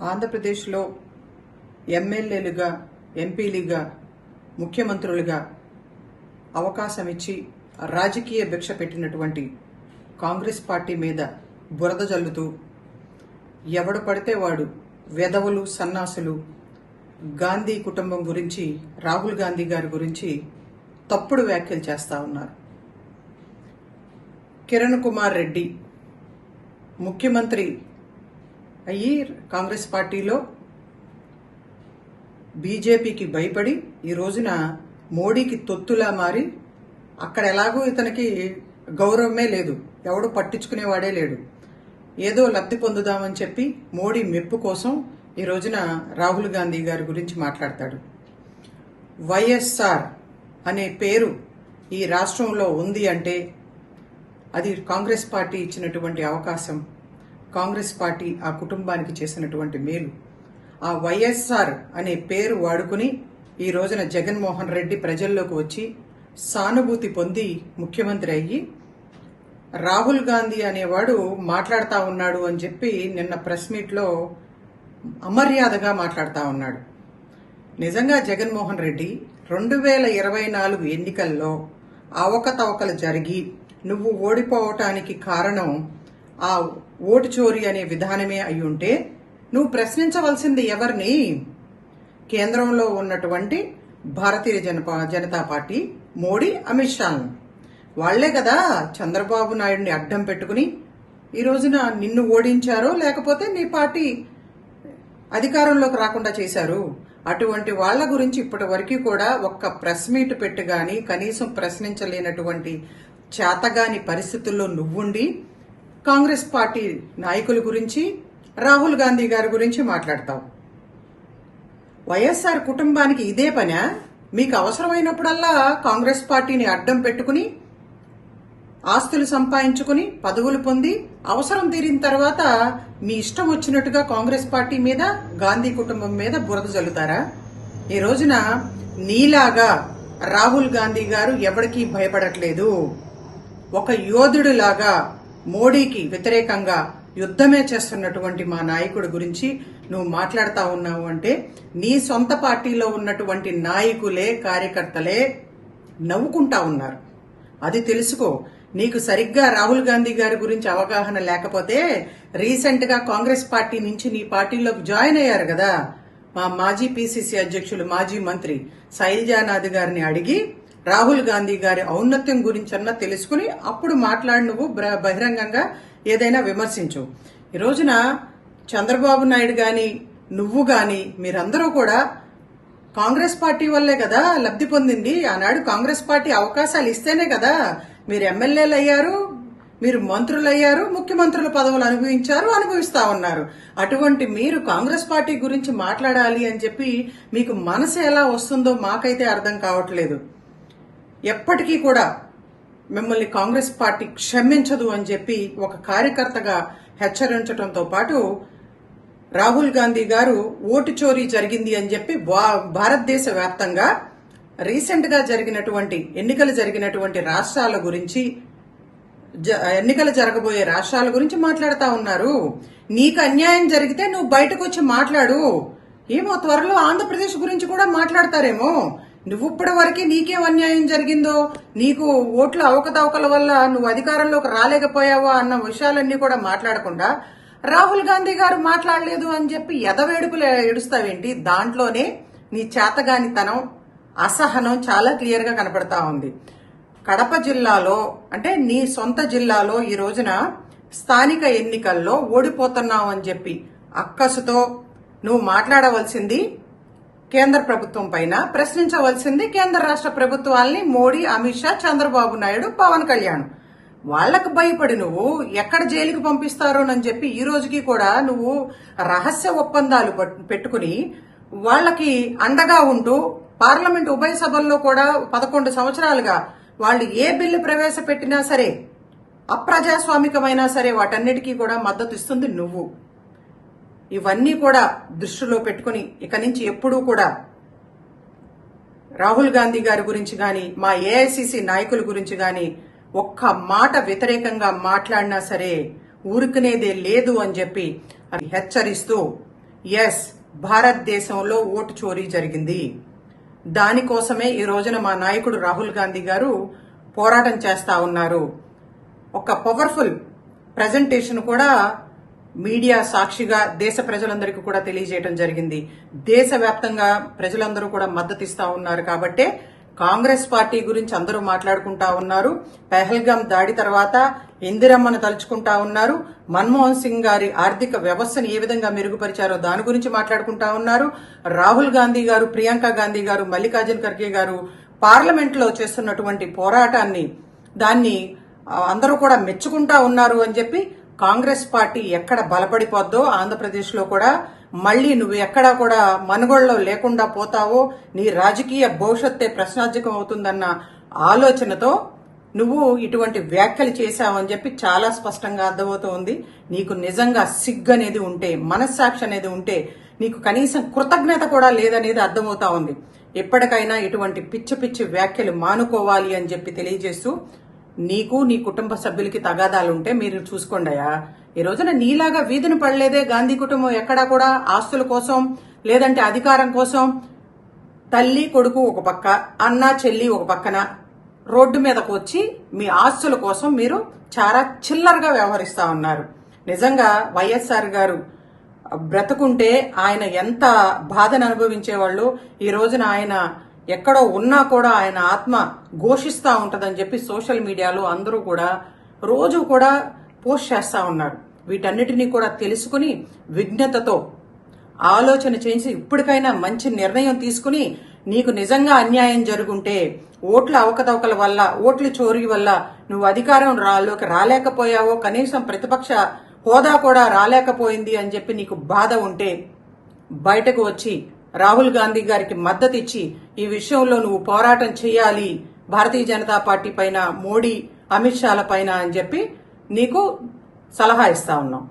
ఆంధ్రప్రదేశ్లో ఎమ్మెల్యేలుగా, ఎంపీలుగా, ముఖ్యమంత్రులుగా అవకాశం ఇచ్చి రాజకీయ భిక్ష పెట్టినటువంటి కాంగ్రెస్ పార్టీ మీద బురద జల్లుతూ ఎవడు పడితే వాడు వెధవులు, సన్నాసులు గాంధీ కుటుంబం గురించి, రాహుల్ గాంధీ గారి గురించి తప్పుడు వ్యాఖ్యలు చేస్తా ఉన్నారు. కిరణ్ కుమార్ రెడ్డి ముఖ్యమంత్రి అయ్యి కాంగ్రెస్ పార్టీలో బీజేపీకి భయపడి ఈ రోజున మోడీకి తొత్తులా మారి అక్కడ ఎలాగో ఇతనికి గౌరవమే లేదు, ఎవడు పట్టించుకునేవాడే లేడు. ఏదో లబ్ధి పొందుదామని చెప్పి మోడీ మెప్పు కోసం ఈ రోజున రాహుల్ గాంధీ గారి గురించి మాట్లాడతాడు. వైఎస్ఆర్ అనే పేరు ఈ రాష్ట్రంలో ఉంది అంటే అది కాంగ్రెస్ పార్టీ ఇచ్చినటువంటి అవకాశం, కాంగ్రెస్ పార్టీ ఆ కుటుంబానికి చేసినటువంటి మేలు. ఆ వైఎస్ఆర్ అనే పేరు వాడుకుని ఈ రోజున జగన్మోహన్ రెడ్డి ప్రజల్లోకి వచ్చి సానుభూతి పొంది ముఖ్యమంత్రి అయ్యి రాహుల్ గాంధీ అనేవాడు మాట్లాడుతూ ఉన్నాడు అని చెప్పి నిన్న ప్రెస్ మీట్లో అమర్యాదగా మాట్లాడుతూ ఉన్నాడు. నిజంగా జగన్మోహన్ రెడ్డి 2024 ఎన్నికల్లో అవకతవకలు జరిగి నువ్వు ఓడిపోవటానికి కారణం ఆ ఓటు చోరీ అనే విధానమే అయి ఉంటే నువ్వు ప్రశ్నించవలసింది ఎవరిని? కేంద్రంలో ఉన్నటువంటి భారతీయ జనతా పార్టీ, మోడీ, అమిత్ షాను. వాళ్లే కదా చంద్రబాబు నాయుడిని అడ్డం పెట్టుకుని ఈ రోజున నిన్ను ఓడించారో లేకపోతే నీ పార్టీ అధికారంలోకి రాకుండా చేశారు. అటువంటి వాళ్ల గురించి ఇప్పటి వరకు కూడా ఒక్క ప్రెస్ మీట్ పెట్టి గాని కనీసం ప్రశ్నించలేనటువంటి చేతగాని పరిస్థితుల్లో నువ్వుండి కాంగ్రెస్ పార్టీ నాయకుల గురించి, రాహుల్ గాంధీ గారి గురించి మాట్లాడతావు. వైఎస్ఆర్ కుటుంబానికి ఇదే పనా? మీకు అవసరమైనప్పుడల్లా కాంగ్రెస్ పార్టీని అడ్డం పెట్టుకుని ఆస్తులు సంపాదించుకుని పదవులు పొంది అవసరం తీరిన తర్వాత మీ ఇష్టం వచ్చినట్టుగా కాంగ్రెస్ పార్టీ మీద, గాంధీ కుటుంబం మీద బురద జల్లుతారా? ఈ రోజున నీలాగా రాహుల్ గాంధీ గారు ఎవరికీ భయపడట్లేదు. ఒక యోధుడిలాగా మోడీకి వ్యతిరేకంగా యుద్ధమే చేస్తున్నటువంటి మా నాయకుడి గురించి నువ్వు మాట్లాడుతా ఉన్నావు అంటే నీ సొంత పార్టీలో ఉన్నటువంటి నాయకులే, కార్యకర్తలే నవ్వుకుంటా ఉన్నారు. అది తెలుసుకో. నీకు సరిగ్గా రాహుల్ గాంధీ గారి గురించి అవగాహన లేకపోతే రీసెంట్ గా కాంగ్రెస్ పార్టీ నుంచి నీ పార్టీలోకి జాయిన్ అయ్యారు కదా మా మాజీ పిసిసి అధ్యక్షులు, మాజీ మంత్రి శైలజానాథ్ గారిని అడిగి రాహుల్ గాంధీ గారి ఔన్నత్యం గురించన్నా తెలుసుకుని అప్పుడు మాట్లాడి నువ్వు బహిరంగంగా ఏదైనా విమర్శించు. ఈ రోజున చంద్రబాబు నాయుడు గాని, నువ్వు గాని, మీరందరూ కూడా కాంగ్రెస్ పార్టీ వల్లే కదా లబ్ధి పొందింది. ఆనాడు కాంగ్రెస్ పార్టీ అవకాశాలు ఇస్తేనే కదా మీరు ఎమ్మెల్యేలు అయ్యారు, మీరు మంత్రులయ్యారు, ముఖ్యమంత్రుల పదవులు అనుభవిస్తా ఉన్నారు. అటువంటి మీరు కాంగ్రెస్ పార్టీ గురించి మాట్లాడాలి అని చెప్పి మీకు మనసు ఎలా వస్తుందో మాకైతే అర్థం కావట్లేదు. ఎప్పటికీ కూడా మిమ్మల్ని కాంగ్రెస్ పార్టీ క్షమించదు అని చెప్పి ఒక కార్యకర్తగా హెచ్చరించడంతో పాటు రాహుల్ గాంధీ గారు ఓటు చోరీ జరిగింది అని చెప్పి భారతదేశ వ్యాప్తంగా రీసెంట్ గా ఎన్నికలు జరిగినటువంటి రాష్ట్రాల గురించి, ఎన్నికలు జరగబోయే రాష్ట్రాల గురించి మాట్లాడుతా ఉన్నారు. నీకు అన్యాయం జరిగితే నువ్వు బయటకు వచ్చి మాట్లాడు. ఏమో త్వరలో ఆంధ్రప్రదేశ్ గురించి కూడా మాట్లాడతారేమో. నువ్వు ఇప్పటి వరకు నీకేం అన్యాయం జరిగిందో, నీకు ఓట్ల అవకతవకల వల్ల నువ్వు అధికారంలోకి రాలేకపోయావో అన్న విషయాలన్నీ కూడా మాట్లాడకుండా రాహుల్ గాంధీ గారు మాట్లాడలేదు అని చెప్పి ఎదవేడుపులు ఏడుస్తావేంటి? దాంట్లోనే నీ చేతగానితనం, అసహనం చాలా క్లియర్ గా కనపడతా ఉంది. కడప జిల్లాలో అంటే నీ సొంత జిల్లాలో ఈ రోజున స్థానిక ఎన్నికల్లో ఓడిపోతున్నావు అని చెప్పి అక్కసుతో నువ్వు మాట్లాడవలసింది కేంద్ర ప్రభుత్వం పైన, ప్రశ్నించవలసింది కేంద్ర రాష్ట్ర ప్రభుత్వాల్ని, మోడీ, అమిత్ షా, చంద్రబాబు నాయుడు, పవన్ కళ్యాణ్. వాళ్లకు భయపడి నువ్వు ఎక్కడ జైలుకి పంపిస్తారోనని చెప్పి ఈ రోజుకి కూడా నువ్వు రహస్య ఒప్పందాలు పెట్టుకుని వాళ్లకి అండగా ఉంటూ పార్లమెంట్ ఉభయ సభల్లో కూడా 11 సంవత్సరాలుగా వాళ్ళు ఏ బిల్లు ప్రవేశపెట్టినా సరే, అప్రజాస్వామికమైనా సరే వాటన్నిటికీ కూడా మద్దతు ఇస్తుంది నువ్వు. ఇవన్నీ కూడా దృష్టిలో పెట్టుకుని ఇక నుంచి ఎప్పుడూ కూడా రాహుల్ గాంధీ గారి గురించి గాని, మా ఏఐసిసి నాయకుల గురించి గాని ఒక్క మాట వ్యతిరేకంగా మాట్లాడినా సరే ఊరుకునేదే లేదు అని చెప్పి హెచ్చరిస్తూ ఎస్, భారతదేశంలో ఓటు చోరీ జరిగింది. దానికోసమే ఈ రోజున మా నాయకుడు రాహుల్ గాంధీ గారు పోరాటం చేస్తా ఉన్నారు. ఒక పవర్ఫుల్ ప్రజెంటేషన్ కూడా మీడియా సాక్షిగా దేశ ప్రజలందరికీ కూడా తెలియజేయడం జరిగింది. దేశవ్యాప్తంగా ప్రజలందరూ కూడా మద్దతిస్తా ఉన్నారు. కాబట్టే కాంగ్రెస్ పార్టీ గురించి అందరూ మాట్లాడుకుంటా ఉన్నారు. పెహల్గాం దాడి తర్వాత ఇందిరమ్మను తలుచుకుంటా ఉన్నారు. మన్మోహన్ సింగ్ గారి ఆర్థిక వ్యవస్థను ఏ విధంగా మెరుగుపరిచారో దాని గురించి మాట్లాడుకుంటా ఉన్నారు. రాహుల్ గాంధీ గారు, ప్రియాంక గాంధీ గారు, మల్లికార్జున ఖర్గే గారు పార్లమెంట్ లో చేస్తున్నటువంటి పోరాటాన్ని దాన్ని అందరూ కూడా మెచ్చుకుంటా ఉన్నారు అని చెప్పి కాంగ్రెస్ పార్టీ ఎక్కడ బలపడిపోద్దో ఆంధ్రప్రదేశ్ లో కూడా మళ్లీ నువ్వు ఎక్కడా కూడా మనుగోళ్లో లేకుండా పోతావో, నీ రాజకీయ భవిష్యత్తే ప్రశ్నార్థకం అవుతుందన్న ఆలోచనతో నువ్వు ఇటువంటి వ్యాఖ్యలు చేశావని చెప్పి చాలా స్పష్టంగా అర్థమవుతోంది. నీకు నిజంగా సిగ్గు అనేది ఉంటే, మనస్సాక్షి అనేది ఉంటే, నీకు కనీసం కృతజ్ఞత కూడా లేదనేది అర్థమవుతా ఉంది. ఎప్పటికైనా ఇటువంటి పిచ్చి పిచ్చి వ్యాఖ్యలు మానుకోవాలి అని చెప్పి తెలియజేస్తూ, నీకు నీ కుటుంబ సభ్యులకి తగాదాలుంటే మీరు చూసుకోండియా. ఈ రోజున నీలాగా వీధిని పడలేదే గాంధీ కుటుంబం ఎక్కడా కూడా ఆస్తుల కోసం లేదంటే అధికారం కోసం. తల్లి కొడుకు ఒక పక్క, అన్న చెల్లి ఒక పక్కన రోడ్డు మీదకు వచ్చి మీ ఆస్తుల కోసం మీరు చాలా చిల్లరగా వ్యవహరిస్తా ఉన్నారు. నిజంగా వైఎస్ఆర్ గారు బ్రతుకుంటే ఆయన ఎంత బాధను అనుభవించేవాళ్ళు. ఈ రోజున ఆయన ఎక్కడో ఉన్నా కూడా ఆయన ఆత్మ ఘోషిస్తా ఉంటదని చెప్పి సోషల్ మీడియాలో అందరూ కూడా రోజు కూడా పోస్ట్ చేస్తా ఉన్నారు. వీటన్నిటినీ కూడా తెలుసుకుని విజ్ఞతతో ఆలోచన చేసి ఇప్పటికైనా మంచి నిర్ణయం తీసుకుని, నీకు నిజంగా అన్యాయం జరుగుంటే, ఓట్ల అవకతవకల వల్ల, ఓట్ల చోరీ వల్ల నువ్వు అధికారంలోకి రాలేకపోయావో, కనీసం ప్రతిపక్ష హోదా కూడా రాలేకపోయింది అని చెప్పి నీకు బాధ ఉంటే బయటకు వచ్చి రాహుల్ గాంధీ గారికి మద్దతు ఇచ్చి ఈ విషయంలో నువ్వు పోరాటం చేయాలి భారతీయ జనతా పార్టీ పైన, మోడీ అమిత్ షాల పైన అని చెప్పి నీకు సలహా ఇస్తా ఉన్నాం.